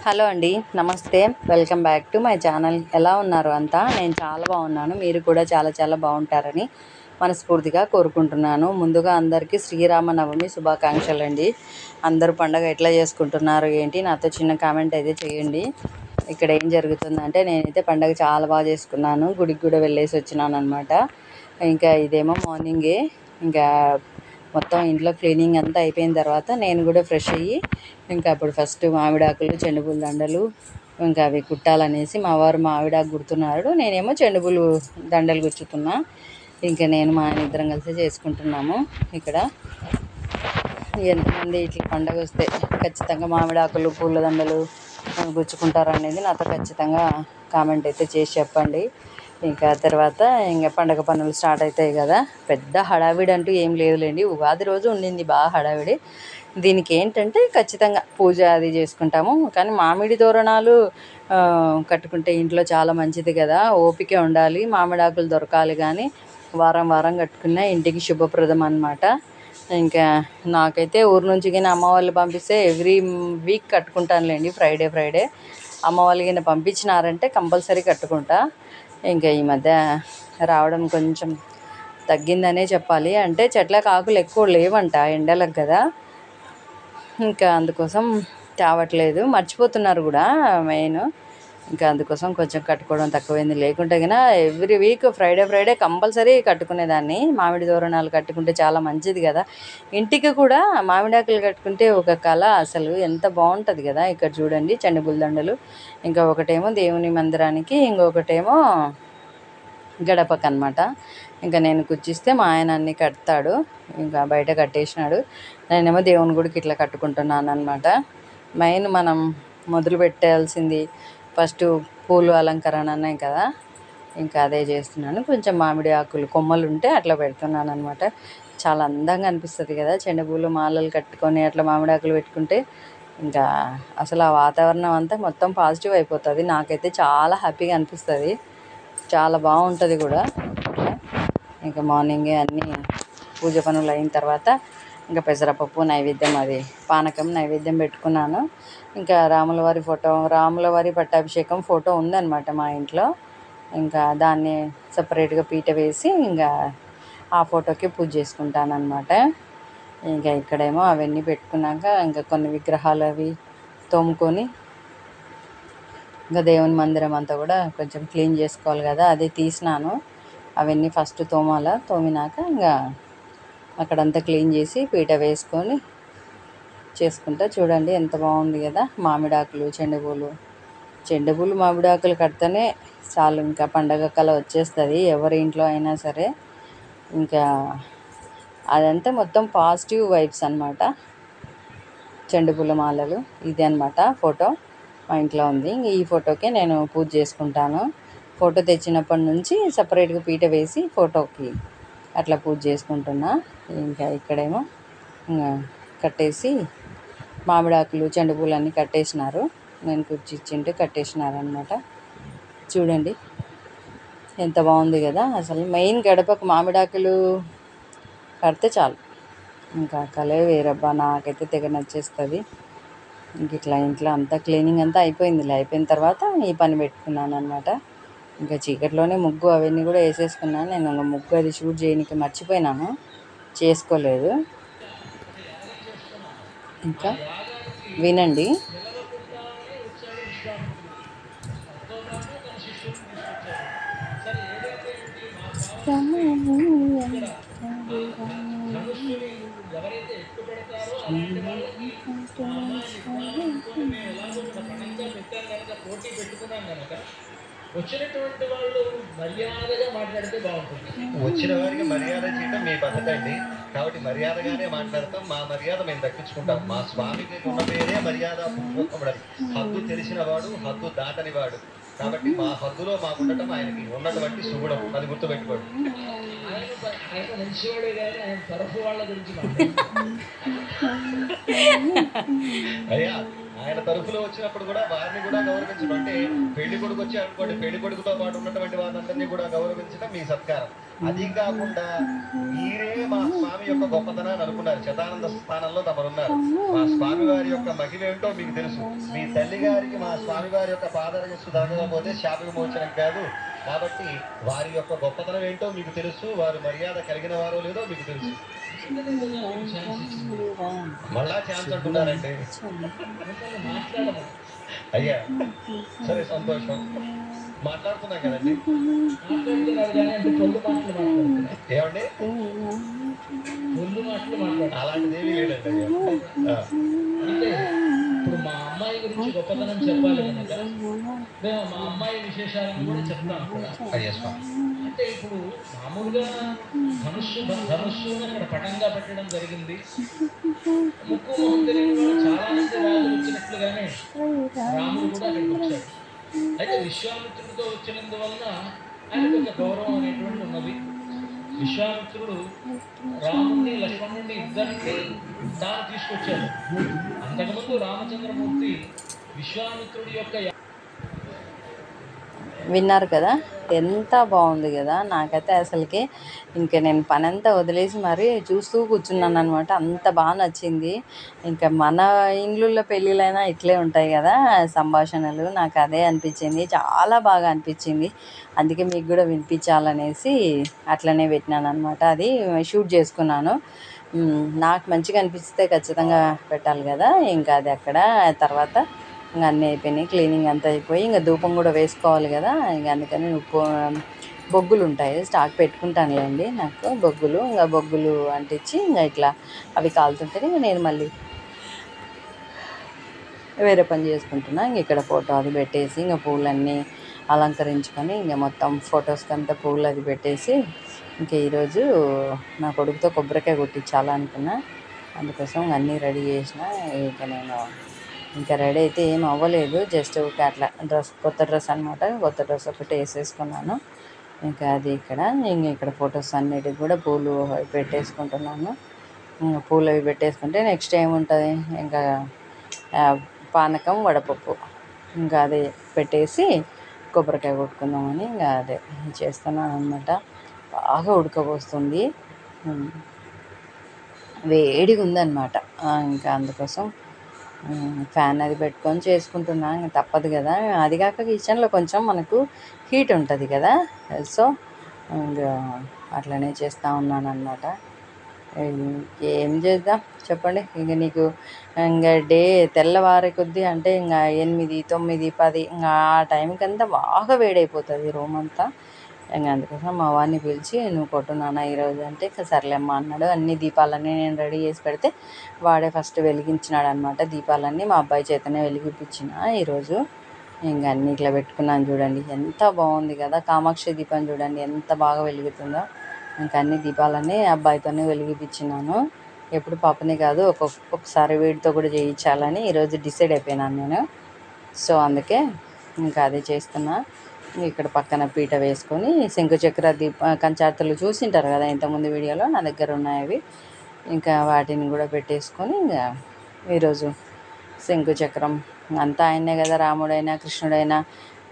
Hello అండి, నమస్తే. Welcome back to my channel. ఎలా ఉన్నారు అంతా? నేను చాలా బాగున్నాను. మీరు కూడా చాలా చాలా బాగుంటారని మనస్ఫూర్తిగా కోరుకుంటున్నాను. ముందుగా అందరికీ శ్రీరామనవమి శుభాకాంక్షలు అండి. అందరూ పండగ ఎట్లా చేసుకుంటున్నారు ఏంటి నాతో చిన్న కామెంట్ అయితే చేయండి. ఇక్కడ ఏం జరుగుతుందంటే నేనైతే పండగ చాలా బాగా చేసుకున్నాను. గుడికి కూడా వెళ్ళేసి వచ్చినాను అనమాట. ఇంకా ఇదేమో మార్నింగే ఇంకా మొత్తం ఇంట్లో క్లీనింగ్ అంతా అయిపోయిన తర్వాత నేను కూడా ఫ్రెష్ అయ్యి ఇంకా అప్పుడు ఫస్ట్ మామిడాకులు చెండుపూల దండలు ఇంకా అవి కుట్టాలనేసి మా వారు మామిడాకు కుడుతున్నారు, నేనేమో చెండుపూలు దండలు గుచ్చుతున్నా. ఇంకా నేను మా ఆయన ఇద్దరం కలిసి చేసుకుంటున్నాము. ఇక్కడ ఎంతమంది ఇట్లా పండగ వస్తే ఖచ్చితంగా మామిడాకులు పూల దండలు గుచ్చుకుంటారు అనేది నాతో ఖచ్చితంగా కామెంట్ అయితే చేసి చెప్పండి. ఇంకా తర్వాత ఇంకా పండగ పనులు స్టార్ట్ అవుతాయి కదా. పెద్ద హడావిడి అంటూ ఏం లేదులేండి. ఉగాది రోజు ఉండింది బాగా హడావిడి. దీనికి ఏంటంటే ఖచ్చితంగా పూజ అది చేసుకుంటాము. కానీ మామిడి తోరణాలు కట్టుకుంటే ఇంట్లో చాలా మంచిది కదా. ఓపిక ఉండాలి, మామిడాకులు దొరకాలి. కానీ వారం వారం కట్టుకున్న ఇంటికి శుభప్రదం అన్నమాట. ఇంకా నాకైతే ఊరు నుంచి కానీ అమ్మ వాళ్ళు పంపిస్తే ఎవ్రీ వీక్ కట్టుకుంటానులేండి. ఫ్రైడే అమ్మ వాళ్ళు కింద పంపించినారంటే కంపల్సరీ కట్టుకుంటా. ఇంకా ఈ మధ్య రావడం కొంచెం తగ్గిందనే చెప్పాలి. అంటే చెట్లకు ఆకులు ఎక్కువ లేవంట ఎండలకు కదా, ఇంకా అందుకోసం తేవట్లేదు. మర్చిపోతున్నారు కూడా మెయిన్. ఇంకా అందుకోసం కొంచెం కట్టుకోవడం తక్కువైంది. లేకుంటే కన్నా ఎవ్రీ వీక్ ఫ్రైడే కంపల్సరీ కట్టుకునేదాన్ని. మామిడి తోరణాలు కట్టుకుంటే చాలా మంచిది కదా. ఇంటికి కూడా మామిడాకులు కట్టుకుంటే ఒక కళ, అసలు ఎంత బాగుంటుంది కదా. ఇక్కడ చూడండి చెండుపూల దండలు, ఇంకా ఒకటేమో దేవుని మందిరానికి, ఇంకొకటేమో గడపకు అనమాట. ఇంకా నేను కుచ్చిస్తే మా ఆయన అన్నీ కడతాడు. ఇంకా బయట కట్టేసినాడు, నేనేమో దేవుని గుడికి ఇట్లా కట్టుకుంటున్నాను అనమాట. మెయిన్ మనం మొదలు పెట్టాల్సింది ఫస్ట్ పూలు అలంకరణ అన్నాయి కదా, ఇంకా అదే చేస్తున్నాను. కొంచెం మామిడి ఆకులు కొమ్మలు ఉంటే అట్లా పెడుతున్నాను అనమాట. చాలా అందంగా అనిపిస్తుంది కదా చెండుపూలు మాలలు కట్టుకొని అట్లా మామిడి ఆకులు పెట్టుకుంటే. ఇంకా అసలు ఆ వాతావరణం అంతా మొత్తం పాజిటివ్ అయిపోతుంది. నాకైతే చాలా హ్యాపీగా అనిపిస్తుంది, చాలా బాగుంటుంది కూడా. అట్లా ఇంకా మార్నింగే అన్నీ పూజ పనులు అయిన తర్వాత ఇంకా పెసరపప్పు నైవేద్యం, అది పానకం నైవేద్యం పెట్టుకున్నాను. ఇంకా రాములవారి పట్టాభిషేకం ఫోటో ఉందన్నమాట మా ఇంట్లో. ఇంకా దాన్ని సపరేట్గా పీట వేసి ఇంకా ఆ ఫోటోకి పూజ చేసుకుంటాను అనమాట. ఇంకా ఇక్కడేమో అవన్నీ పెట్టుకున్నాక ఇంకా కొన్ని విగ్రహాలు అవి తోముకొని ఇంకా దేవుని మందిరం అంతా కూడా కొంచెం క్లీన్ చేసుకోవాలి కదా, అది తీసినాను. అవన్నీ ఫస్ట్ తోమినాక ఇంకా అక్కడంతా క్లీన్ చేసి పీట వేసుకొని చేసుకుంటా. చూడండి ఎంత బాగుంది కదా. మామిడాకులు చెండుపూలు మామిడాకులు కడితేనే చాలు, ఇంకా పండగ కళ వచ్చేస్తుంది ఎవరి ఇంట్లో అయినా సరే. ఇంకా అదంతా మొత్తం పాజిటివ్ వైబ్స్ అనమాట. చెండుపూల మాలలు ఇది అనమాట. ఫోటో మా ఇంట్లో ఉంది. ఈ ఫోటోకే నేను పూజ చేసుకుంటాను. ఫోటో తెచ్చినప్పటి నుంచి సపరేట్గా పీట వేసి ఫోటోకి అట్లా పూజ చేసుకుంటున్నా. ఇంకా ఇక్కడేమో ఇంకా కట్టేసి మామిడాకులు చెండుపూలు అన్నీ కట్టేసినారు. నేను కూర్చిచ్చింటే కట్టేసినారనమాట. చూడండి ఎంత బాగుంది కదా. అసలు మెయిన్ గడపకు మామిడాకులు కడితే చాలు, ఇంకా కలే వేరబ్బా. నాకైతే తెగ నచ్చేస్తుంది. ఇంక ఇట్లా ఇంట్లో అంతా క్లీనింగ్ అంతా అయిపోయిన తర్వాత ఈ పని పెట్టుకున్నాను అనమాట. ఇంకా చీకట్లోనే ముగ్గు అవన్నీ కూడా వేసేసుకున్నాను. నేను ఇంకా ముగ్గు అది షూట్ చేయడానికి మర్చిపోయినాను, చేసుకోలేదు. ఇంకా వినండి. వచ్చినటువంటి వాళ్ళు మర్యాదగా మాట్లాడితే బాగుంటుంది. వచ్చిన వారికి మర్యాద చేయడం మీ పద్ధతి అండి. కాబట్టి మర్యాదగానే మాట్లాడతాం. మా మర్యాద మేము దక్కించుకుంటాం. మా స్వామికి ఉన్న పేరే మర్యాద పురుషోత్తముడు. హద్దు తెలిసిన వాడు, హద్దు దాటని వాడు. కాబట్టి మా హద్దులో మాకుండటం ఆయనకి ఉన్నటువంటి సుగుణం, అది గుర్తుపెట్టుకోండి. ఆయన మంచివాడే కానీ ఆయన తరఫు వాళ్ళ గురించి అయ్యా, ఆయన తరఫులో వచ్చినప్పుడు కూడా వారిని కూడా గౌరవించడం. అంటే పెళ్లి కొడుకు వచ్చి అనుకోండి, పెళ్లి కొడుకుతో పాటు ఉన్నటువంటి వారందరినీ కూడా గౌరవించడం మీ సత్కారం. అది కాకుండా మీరే మా స్వామి యొక్క గొప్పతనాన్ని అనుకున్నారు. శతానంద స్థానంలో తమరున్నారు. మా స్వామి వారి యొక్క మహిమ ఏంటో మీకు తెలుసు. మీ తల్లి గారికి మా స్వామి వారి యొక్క పాదరజస్సు దొరకకపోతే శాప విమోచనం కాదు. కాబట్టి వారి యొక్క గొప్పతనం ఏంటో మీకు తెలుసు. వారు మర్యాద కలిగిన వారో లేదో మీకు తెలుసు. మళ్ళా ఛాన్స్ అంటున్నారంటే అయ్యా సరే సంతోషం. మాట్లాడుతున్నాం కదండి. ఏమండి అలాంటిది ఏమీ లేదండి అయ్యా. అంటే ఇప్పుడు మా అమ్మాయి గురించి గొప్పతనం చెప్పాలి కనుక మేము మా అమ్మాయి విశేషాలను కూడా చెప్తాం కూడా. అంటే ఇప్పుడు మామూలుగా ధనుస్సు అక్కడ పటంగా పెట్టడం జరిగింది. ముక్కు మొహం తెలియని వాళ్ళు చాలా మంది రాజులు వచ్చినట్లుగానే రాముడు కూడా అక్కడికి వచ్చాడు. అయితే విశ్వామిత్రుడితో వచ్చినందువలన ఆయనకు ఒక గౌరవం అనేటువంటి ఉన్నది. విశ్వామిత్రుడు రాముడిని లక్ష్మణుడిని ఇద్దరిని తాను తీసుకొచ్చాడు. అంతకుముందు రామచంద్రమూర్తి విశ్వామిత్రుడి యొక్క విన్నారు కదా, ఎంత బాగుంది కదా. నాకైతే అసలుకి ఇంకా నేను పని అంతా వదిలేసి మరీ చూస్తూ కూర్చున్నాను అనమాట. అంత బాగా నచ్చింది. ఇంకా మన ఇండ్లలో పెళ్ళిళ్ళైనా ఇట్లే ఉంటాయి కదా సంభాషణలు. నాకు అదే అనిపించింది, చాలా బాగా అనిపించింది. అందుకే మీకు కూడా వినిపించాలనేసి అట్లనే పెట్టినాను అనమాట. అది షూట్ చేసుకున్నాను. నాకు మంచిగా అనిపిస్తే ఖచ్చితంగా పెట్టాలి కదా. ఇంకా అది అక్కడ తర్వాత ఇంకా అన్నీ అయిపోయినాయి, క్లీనింగ్ అంతా అయిపోయి ఇంకా ధూపం కూడా వేసుకోవాలి కదా. ఇంకా అందుకని బొగ్గులు ఉంటాయి, స్టాక్ పెట్టుకుంటానులేండి. నాకు బొగ్గులు అంటించి ఇంకా ఇట్లా అవి కాలుతుంటే ఇంకా నేను మళ్ళీ వేరే పని చేసుకుంటున్నా. ఇంక ఇక్కడ ఫోటో అది పెట్టేసి ఇంకా పూలన్నీ అలంకరించుకొని ఇంకా మొత్తం ఫొటోస్కి అంతా పూలు అది పెట్టేసి ఇంకా ఈరోజు నా కొడుకుతో కొబ్బరికాయ కొట్టించాలనుకున్నా. అందుకోసం అన్నీ రెడీ చేసిన. ఇంకా నేను ఇంకా రెడీ అయితే ఏం అవ్వలేదు, జస్ట్ అట్లా కొత్త డ్రెస్ అనమాట. కొత్త డ్రెస్ ఒకటి వేసేసుకున్నాను. ఇంకా అది ఇక్కడ ఫొటోస్ అన్నిటికి కూడా పూలు అవి పెట్టేసుకుంటున్నాను. పూలు అవి పెట్టేసుకుంటే నెక్స్ట్ ఏముంటుంది, ఇంకా పానకం వడపప్పు ఇంకా అది పెట్టేసి కొబ్బరికాయ కొట్టుకుందామని ఇంకా అదే చేస్తున్నాను అనమాట. బాగా ఉడకపోస్తుంది, వేడిగా ఉందన్నమాట. ఇంకా అందుకోసం ఫ్యాన్ అది పెట్టుకొని చేసుకుంటున్నా. ఇంకా తప్పదు కదా. అది కాక కిచెన్లో కొంచెం మనకు హీట్ ఉంటుంది కదా. సో ఇంకా అట్లనే చేస్తూ ఉన్నాను అనమాట. ఏం చేద్దాం చెప్పండి. ఇంకా నీకు ఇంకా తెల్లవారే కొద్దీ అంటే ఇంకా 8, 9, 10 ఇంకా ఆ టైంకి అంతా బాగా వేడైపోతుంది రూమ్ అంతా. ఇంకా అందుకోసం మా వాడిని పిలిచి నువ్వు కొట్టు నాన్న ఈరోజు అంటే ఇంకా సర్లేమ్మ అన్నాడు. అన్ని దీపాలన్నీ నేను రెడీ చేసి పెడితే వాడే ఫస్ట్ వెలిగించినాడు అనమాట. దీపాలన్నీ మా అబ్బాయి చేతనే వెలిగిపించిన ఈరోజు. ఇంకా అన్ని ఇట్లా పెట్టుకున్నాను చూడండి, ఎంత బాగుంది కదా. కామాక్షి దీపం చూడండి ఎంత బాగా వెలుగుతుందో. ఇంకా అన్ని దీపాలన్నీ అబ్బాయితోనే వెలిగిపించినాను. ఎప్పుడు పాపనే కాదు ఒకసారి వీడితో కూడా చేయించాలని ఈరోజు డిసైడ్ అయిపోయినాను నేను. సో అందుకే ఇంకా అదే చేస్తున్నా. ఇక్కడ పక్కన పీట వేసుకొని శంకుచక్ర కంచార్తలు చూసింటారు కదా ఇంతకుముందు వీడియోలో, నా దగ్గర ఉన్నాయి అవి. ఇంకా వాటిని కూడా పెట్టేసుకొని ఇంకా ఈరోజు శంకుచక్రం అంతా ఆయనే కదా. రాముడైనా కృష్ణుడైనా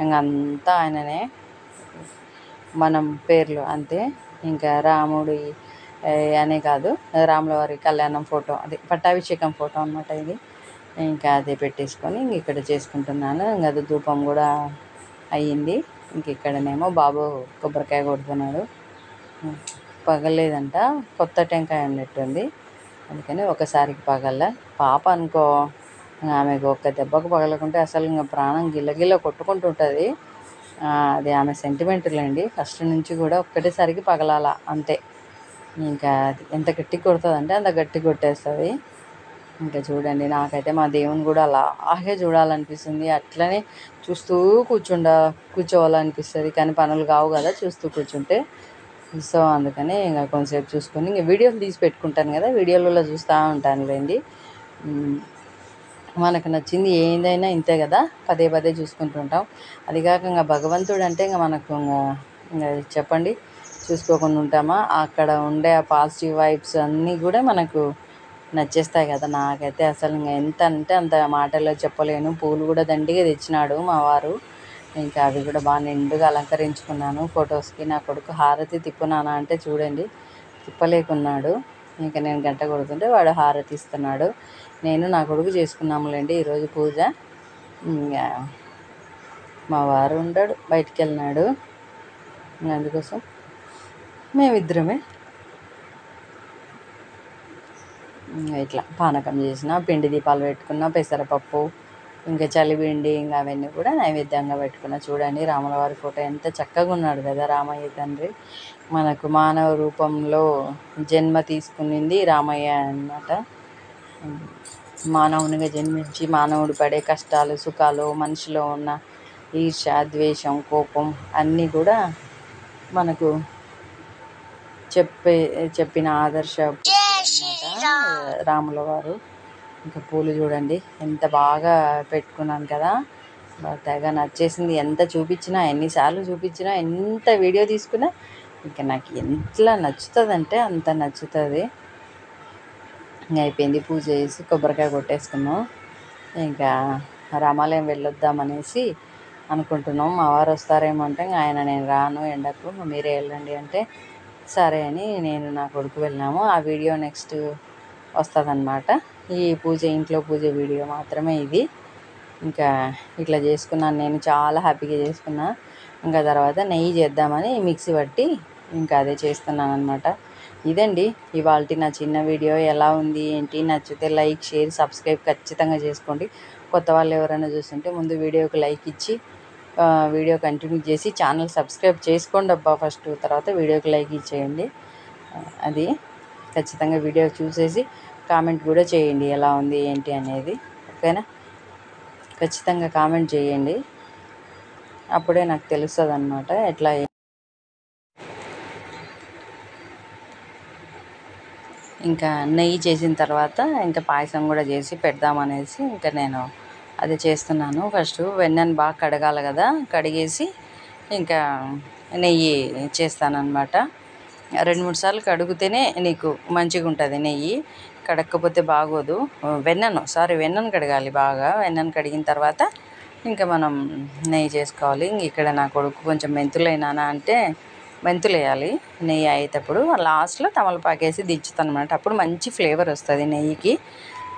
ఇంకా అంతా ఆయననే, మనం పేర్లు అంతే. ఇంకా రాముడి అనే కాదు, రాముల వారి కళ్యాణం ఫోటో, అది పట్టాభిషేకం ఫోటో అన్నమాట ఇది. ఇంకా అదే పెట్టేసుకొని ఇంక ఇక్కడ చేసుకుంటున్నాను. ఇంకా అది ధూపం కూడా అయ్యింది. ఇంక ఇక్కడనేమో బాబు కొబ్బరికాయ కొడుతున్నాడు. పగలేదంట, కొత్త టెంకాయ ఉన్నట్టుంది, అందుకని ఒకసారికి పగల. పాప అనుకో ఆమెకు ఒక్క దెబ్బకు పగలకుంటే అసలు ఇంకా ప్రాణం గిల్లగిల్ల కొట్టుకుంటుంటుంది. అది ఆమె సెంటిమెంట్లేండి. ఫస్ట్ నుంచి కూడా ఒక్కటేసరికి పగలాల అంతే. ఇంకా ఎంత గట్టి కొడుతుందంటే అంత గట్టి కొట్టేస్తుంది. ఇంకా చూడండి, నాకైతే మా దేవుని కూడా అలాగే చూడాలనిపిస్తుంది. అట్లనే చూస్తూ కూర్చోవాలనిపిస్తుంది. కానీ పనులు కావు కదా చూస్తూ కూర్చుంటే. సో అందుకని ఇంకా కొంతసేపు చూసుకొని ఇంకా వీడియోలు తీసి పెట్టుకుంటాను కదా, వీడియోలలో చూస్తూ ఉంటానులేండి. మనకు నచ్చింది ఏదైనా ఇంతే కదా, పదే పదే చూసుకుంటుంటాం. అదిగాక ఇంకా భగవంతుడు అంటే ఇంకా మనకు ఇంకా చెప్పండి, చూసుకోకుండా ఉంటామా? అక్కడ ఉండే ఆ పాజిటివ్ వైబ్స్ అన్నీ కూడా మనకు నచ్చేస్తాయి కదా. నాకైతే అసలు ఇంకా ఎంత అంటే అంత మాటల్లో చెప్పలేను. పూలు కూడా దండిగా తెచ్చినాడు మా వారు. ఇంకా అవి కూడా బాగా నిండుగా అలంకరించుకున్నాను ఫొటోస్కి. నా కొడుకు హారతి తిప్పునానా అంటే చూడండి తిప్పలేకున్నాడు. ఇంకా నేను గంట కొడుతుంటే వాడు హారతి ఇస్తున్నాడు. నేను నా కొడుకు చేసుకున్నాములేండి ఈరోజు పూజ. ఇంకా మా వారు ఉండడు, బయటికి వెళ్ళినాడు. అందుకోసం మేమిద్దరమే ఇట్లా పానకం చేసిన, పిండి దీపాలు పెట్టుకున్న, పెసరపప్పు, ఇంకా చలిపిండి, ఇంకా అవన్నీ కూడా నైవేద్యంగా పెట్టుకున్న. చూడండి రాముల వారి ఫోటో ఎంత చక్కగా ఉన్నాడు కదా రామయ్య తండ్రి. మనకు మానవ రూపంలో జన్మ తీసుకునింది రామయ్య అన్నమాట. మానవునిగా జన్మించి మానవుడు పడే కష్టాలు సుఖాలు, మనిషిలో ఉన్న ఈర్ష, ద్వేషం, కోపం అన్నీ కూడా మనకు చెప్పిన ఆదర్శ అన్నమాట రాముల వారు. ఇంకా పూలు చూడండి ఎంత బాగా పెట్టుకున్నాను కదా, తెగ నచ్చేసింది. ఎంత చూపించినా, ఎన్నిసార్లు చూపించినా, ఎంత వీడియో తీసుకున్నా ఇంకా నాకు ఎంతలా నచ్చుతుందంటే అంత నచ్చుతుంది. ఇంకా అయిపోయింది పూజ చేసి కొబ్బరికాయ కొట్టేసుకున్నాం. ఇంకా రామాలయం వెళ్ళొద్దామనేసి అనుకుంటున్నాం. మా వారు వస్తారేమో అంటే ఆయన నేను రాను ఎండకు మీరే వెళ్ళండి అంటే సరే అని నేను నా కొడుకు వెళ్ళినాము. ఆ వీడియో నెక్స్ట్ వస్తుందన్నమాట. ఈ పూజ ఇంట్లో పూజ వీడియో మాత్రమే ఇది. ఇంకా ఇట్లా చేసుకున్నాను, నేను చాలా హ్యాపీగా చేసుకున్నా. ఇంకా తర్వాత నెయ్యి చేద్దామని మిక్సీ పట్టి ఇంకా అదే చేస్తున్నాను అనమాట. ఇదండి ఇవాళ నా చిన్న వీడియో. ఎలా ఉంది ఏంటి, నచ్చితే లైక్, షేర్, సబ్స్క్రైబ్ ఖచ్చితంగా చేసుకోండి. కొత్త వాళ్ళు ఎవరైనా చూస్తుంటే ముందు వీడియోకి లైక్ ఇచ్చి వీడియో కంటిన్యూ చేసి ఛానల్ సబ్స్క్రైబ్ చేసుకోండి అబ్బా ఫస్ట్, తర్వాత వీడియోకి లైక్ ఇచ్చేయండి. అది ఖచ్చితంగా వీడియో చూసేసి కామెంట్ కూడా చేయండి ఎలా ఉంది ఏంటి అనేది. ఓకేనా, ఖచ్చితంగా కామెంట్ చేయండి, అప్పుడే నాకు తెలుస్తుంది అన్నమాట ఎట్లా. ఇంకా నెయ్యి చేసిన తర్వాత ఇంకా పాయసం కూడా చేసి పెడదామనేసి ఇంకా నేను అది చేస్తున్నాను. ఫస్ట్ వెన్నను బాగా కడగాలి కదా, కడిగేసి ఇంకా నెయ్యి చేస్తానన్నమాట. 2-3 సార్లు కడిగితేనే నీకు మంచిగా ఉంటుంది నెయ్యి, కడగకపోతే బాగోదు. వెన్నను కడగాలి బాగా. వెన్నను కడిగిన తర్వాత ఇంకా మనం నెయ్యి చేసుకోవాలి. ఇక్కడ నా కొడుకు కొంచెం మెంతులైనా అంటే మెంతులు వేయాలి నెయ్యి అయ్యేటప్పుడు. లాస్ట్లో తమలపాకు వేసి దించుతాను అనమాట. అప్పుడు మంచి ఫ్లేవర్ వస్తుంది నెయ్యికి,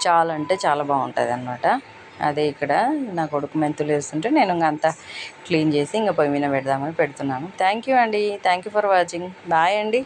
చాలా అంటే చాలా బాగుంటుంది అనమాట. అదే ఇక్కడ నా కొడుకు మెంతులు వేస్తుంటే నేను ఇంకా అంతా క్లీన్ చేసి ఇంకా పొయ్యి మీద పెడదామని పెడుతున్నాను. థ్యాంక్ యూ అండి, thank you for watching. Bye అండి.